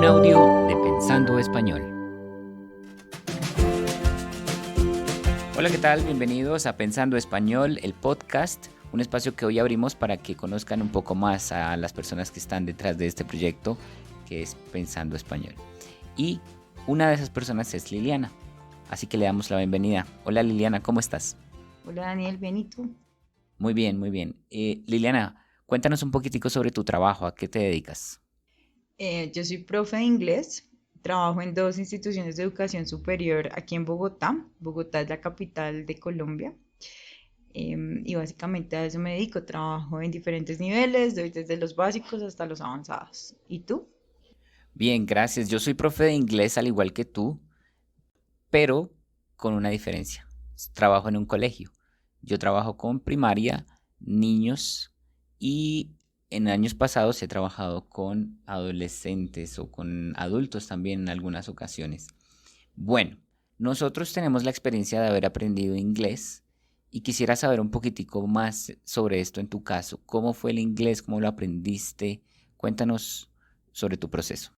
audio de Pensando Español. Hola, ¿qué tal? Bienvenidos a Pensando Español, el podcast, un espacio que hoy abrimos para que conozcan un poco más a las personas que están detrás de este proyecto, que es Pensando Español. Y una de esas personas es Liliana, así que le damos la bienvenida. Hola Liliana, ¿cómo estás? Hola Daniel, ¿bien y tú? Muy bien, muy bien. Liliana, cuéntanos un poquitico sobre tu trabajo, ¿a qué te dedicas? Yo soy profe de inglés, trabajo en dos instituciones de educación superior aquí en Bogotá. Bogotá es la capital de Colombia. Y básicamente a eso me dedico, trabajo en diferentes niveles, doy desde los básicos hasta los avanzados. ¿Y tú? Bien, gracias. Yo soy profe de inglés al igual que tú, pero con una diferencia. Trabajo en un colegio. Yo trabajo con primaria, niños y en años pasados he trabajado con adolescentes o con adultos también en algunas ocasiones. Bueno, nosotros tenemos la experiencia de haber aprendido inglés y quisiera saber un poquitico más sobre esto en tu caso. ¿Cómo fue el inglés? ¿Cómo lo aprendiste? Cuéntanos sobre tu proceso.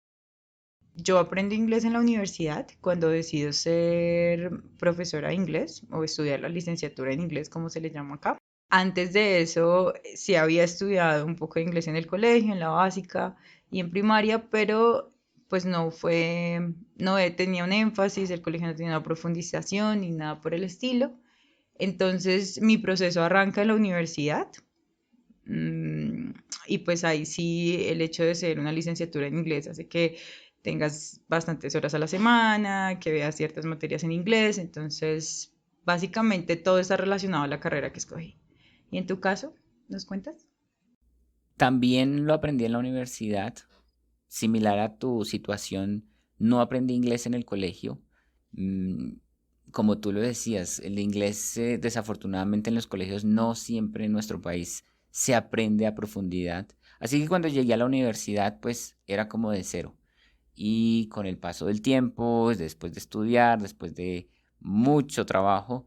Yo aprendo inglés en la universidad cuando decido ser profesora de inglés o estudiar la licenciatura en inglés, como se le llama acá. Antes de eso, sí había estudiado un poco de inglés en el colegio, en la básica y en primaria, pero pues tenía un énfasis, el colegio no tenía una profundización ni nada por el estilo. Entonces, mi proceso arranca en la universidad. Mm, y pues ahí sí el hecho de ser una licenciatura en inglés hace que tengas bastantes horas a la semana, que veas ciertas materias en inglés, entonces básicamente todo está relacionado a la carrera que escogí. ¿Y en tu caso? ¿Nos cuentas? También lo aprendí en la universidad, similar a tu situación, no aprendí inglés en el colegio. Mm, Como tú lo decías, el inglés desafortunadamente en los colegios no siempre en nuestro país se aprende a profundidad. Así que cuando llegué a la universidad, pues era como de cero. Y con el paso del tiempo, después de estudiar, después de mucho trabajo,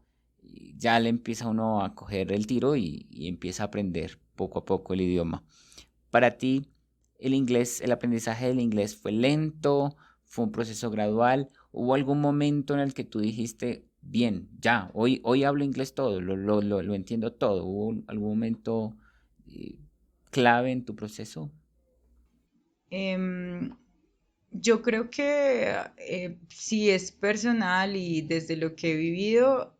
ya le empieza uno a coger el tiro y empieza a aprender poco a poco el idioma. Para ti, el inglés, el aprendizaje del inglés fue lento, fue un proceso gradual. ¿Hubo algún momento en el que tú dijiste, bien, ya, hoy hablo inglés todo, lo entiendo todo? ¿Hubo algún momento eh, clave en tu proceso? Em, yo creo que si es personal y desde lo que he vivido,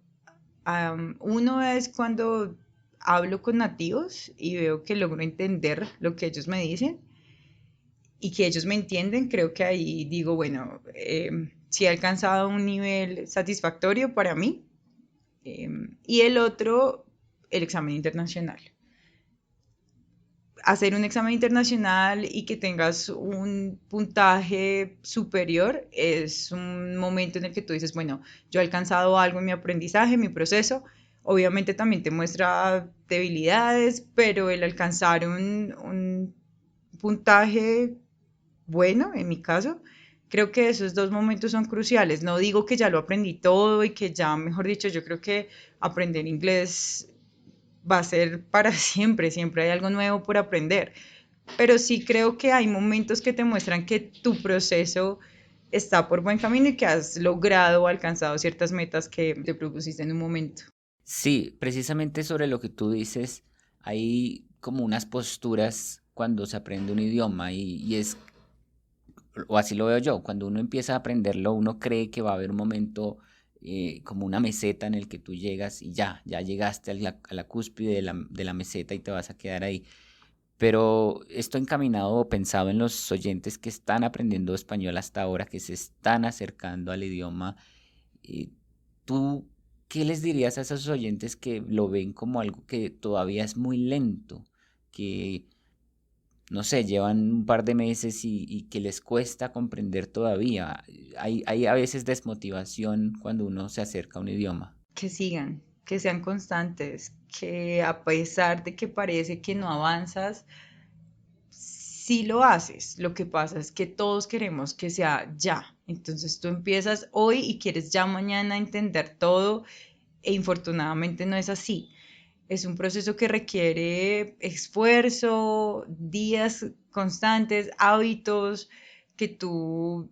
uno es cuando hablo con nativos y veo que logro entender lo que ellos me dicen y que ellos me entienden, creo que ahí digo, bueno, si he alcanzado un nivel satisfactorio para mí. Y el otro, el examen internacional. Hacer un examen internacional y que tengas un puntaje superior es un momento en el que tú dices, bueno, yo he alcanzado algo en mi aprendizaje, en mi proceso. Obviamente también te muestra debilidades, pero el alcanzar un puntaje bueno, en mi caso, creo que esos dos momentos son cruciales. No digo que ya lo aprendí todo y que ya, mejor dicho, yo creo que aprender inglés va a ser para siempre, siempre hay algo nuevo por aprender. Pero sí creo que hay momentos que te muestran que tu proceso está por buen camino y que has logrado o alcanzado ciertas metas que te propusiste en un momento. Sí, precisamente sobre lo que tú dices, hay como unas posturas cuando se aprende un idioma y es, o así lo veo yo, cuando uno empieza a aprenderlo, uno cree que va a haber un momento como una meseta en el que tú llegas y ya llegaste a la cúspide de la meseta y te vas a quedar ahí. Pero esto encaminado o pensado en los oyentes que están aprendiendo español hasta ahora, que se están acercando al idioma. ¿Tú qué les dirías a esos oyentes que lo ven como algo que todavía es muy lento, que no sé, llevan un par de meses y que les cuesta comprender todavía? Hay a veces desmotivación cuando uno se acerca a un idioma. Que sigan, que sean constantes, que a pesar de que parece que no avanzas, si lo haces. Lo que pasa es que todos queremos que sea ya. Entonces tú empiezas hoy y quieres ya mañana entender todo e infortunadamente no es así. Es un proceso que requiere esfuerzo, días constantes, hábitos, que tú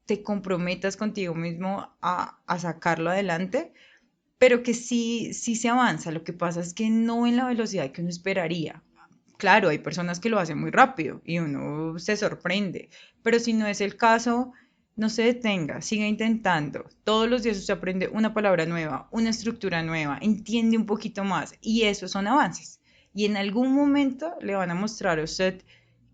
te comprometas contigo mismo a sacarlo adelante, pero que sí, sí se avanza. Lo que pasa es que no en la velocidad que uno esperaría. Claro, hay personas que lo hacen muy rápido y uno se sorprende, pero si no es el caso, no se detenga, siga intentando. Todos los días usted aprende una palabra nueva, una estructura nueva, entiende un poquito más y esos son avances. Y en algún momento le van a mostrar a usted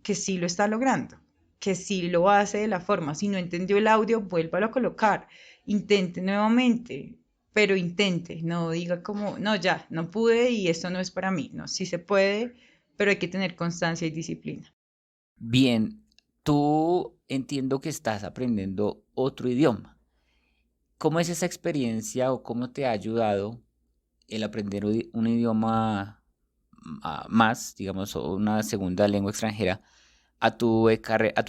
que sí lo está logrando, que sí lo hace de la forma. Si no entendió el audio, vuélvalo a colocar, intente nuevamente, pero intente, no diga como, no, ya, no pude y esto no es para mí. No, sí se puede, pero hay que tener constancia y disciplina. Bien, tú entiendo que estás aprendiendo otro idioma. ¿Cómo es esa experiencia o cómo te ha ayudado el aprender un idioma más, digamos, o una segunda lengua extranjera a tu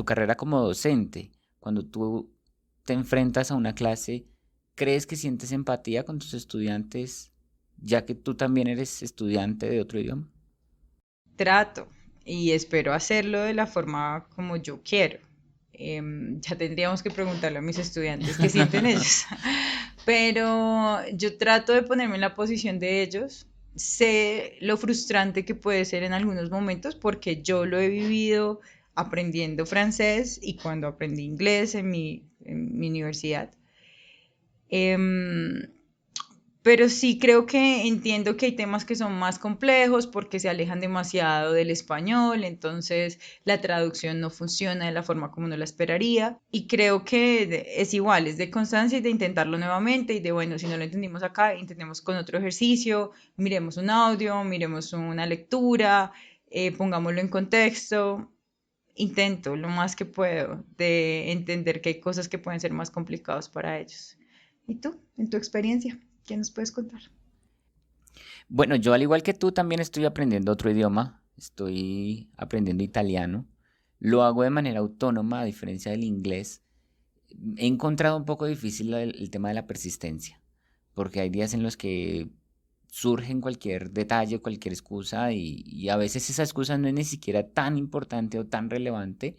carrera como docente? Cuando tú te enfrentas a una clase, ¿crees que sientes empatía con tus estudiantes, ya que tú también eres estudiante de otro idioma? Trato y espero hacerlo de la forma como yo quiero. Ya tendríamos que preguntarle a mis estudiantes qué sienten ellos. Pero yo trato de ponerme en la posición de ellos. Sé lo frustrante que puede ser en algunos momentos porque yo lo he vivido aprendiendo francés y cuando aprendí inglés en mi universidad. Em, pero sí creo que entiendo que hay temas que son más complejos porque se alejan demasiado del español, entonces la traducción no funciona de la forma como uno la esperaría. Y creo que es igual, es de constancia y de intentarlo nuevamente y de, bueno, si no lo entendimos acá, intentemos con otro ejercicio, miremos un audio, miremos una lectura, pongámoslo en contexto. Intento lo más que puedo de entender que hay cosas que pueden ser más complicados para ellos. ¿Y tú, en tu experiencia, qué nos puedes contar? Bueno, yo al igual que tú también estoy aprendiendo otro idioma, estoy aprendiendo italiano. Lo hago de manera autónoma, a diferencia del inglés. He encontrado un poco difícil el tema de la persistencia, porque hay días en los que surgen cualquier detalle, cualquier excusa y a veces esa excusa no es ni siquiera tan importante o tan relevante,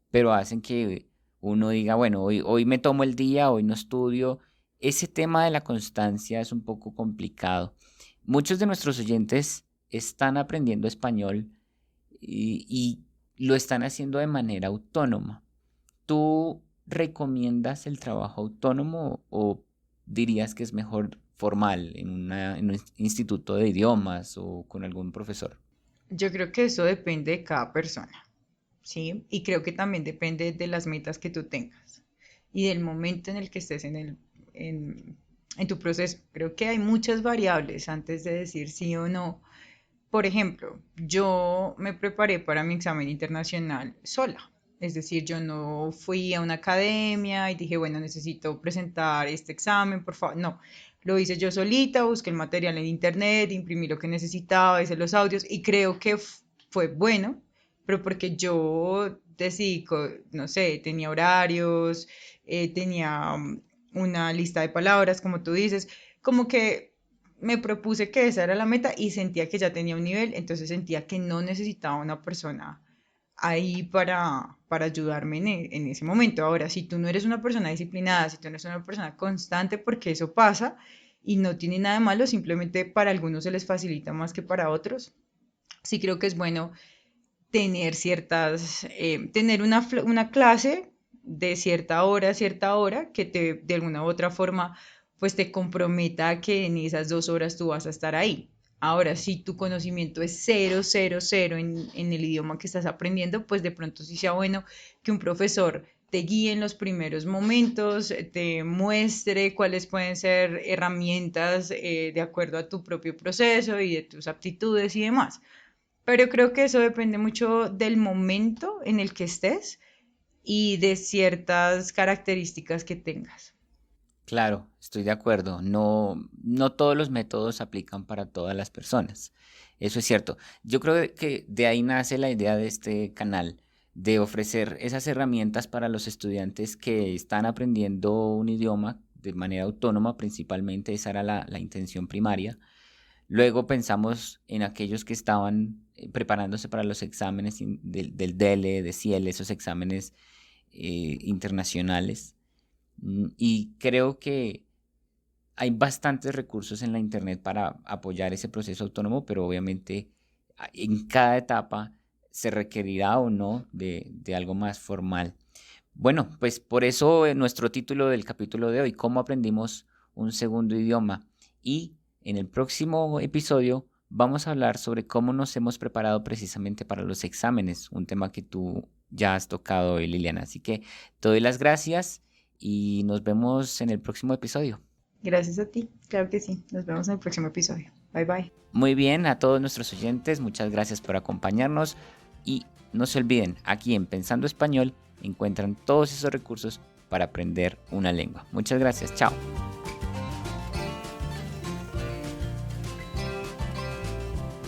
pero hacen que uno diga, bueno, hoy me tomo el día, hoy no estudio. Ese tema de la constancia es un poco complicado. Muchos de nuestros oyentes están aprendiendo español y lo están haciendo de manera autónoma. ¿Tú recomiendas el trabajo autónomo o dirías que es mejor formal en un instituto de idiomas o con algún profesor? Yo creo que eso depende de cada persona, ¿sí? Y creo que también depende de las metas que tú tengas y del momento en el que estés en tu proceso. Creo que hay muchas variables antes de decir sí o no. Por ejemplo, yo me preparé para mi examen internacional sola. Es decir, yo no fui a una academia y dije, bueno, necesito presentar este examen, por favor. No, lo hice yo solita, busqué el material en internet, imprimí lo que necesitaba, hice los audios y creo que fue bueno, pero porque yo decidí, no sé, tenía horarios, tenía una lista de palabras, como tú dices, como que me propuse que esa era la meta y sentía que ya tenía un nivel, entonces sentía que no necesitaba una persona ahí para ayudarme en ese momento. Ahora, si tú no eres una persona disciplinada, si tú no eres una persona constante, porque eso pasa y no tiene nada de malo, simplemente para algunos se les facilita más que para otros, sí creo que es bueno tener una clase de cierta hora, que te, de alguna u otra forma, pues te comprometa a que en esas 2 horas tú vas a estar ahí. Ahora, si tu conocimiento es cero, cero, cero en el idioma que estás aprendiendo, pues de pronto sí sea bueno que un profesor te guíe en los primeros momentos, te muestre cuáles pueden ser herramientas de acuerdo a tu propio proceso y de tus aptitudes y demás. Pero creo que eso depende mucho del momento en el que estés y de ciertas características que tengas. Claro, estoy de acuerdo. No, no todos los métodos aplican para todas las personas. Eso es cierto. Yo creo que de ahí nace la idea de este canal, de ofrecer esas herramientas para los estudiantes que están aprendiendo un idioma de manera autónoma, principalmente. Esa era la intención primaria. Luego pensamos en aquellos que estaban preparándose para los exámenes del DELE, de CIEL, esos exámenes internacionales. Y creo que hay bastantes recursos en la internet para apoyar ese proceso autónomo, pero obviamente en cada etapa se requerirá o no de algo más formal. Bueno, pues por eso nuestro título del capítulo de hoy, ¿cómo aprendimos un segundo idioma? Y en el próximo episodio vamos a hablar sobre cómo nos hemos preparado precisamente para los exámenes, un tema que tú ya has tocado hoy, Liliana. Así que te doy las gracias y nos vemos en el próximo episodio. Gracias a ti, claro que sí. Nos vemos en el próximo episodio. Bye bye. Muy bien, a todos nuestros oyentes, muchas gracias por acompañarnos y no se olviden, aquí en Pensando Español encuentran todos esos recursos para aprender una lengua. Muchas gracias, chao.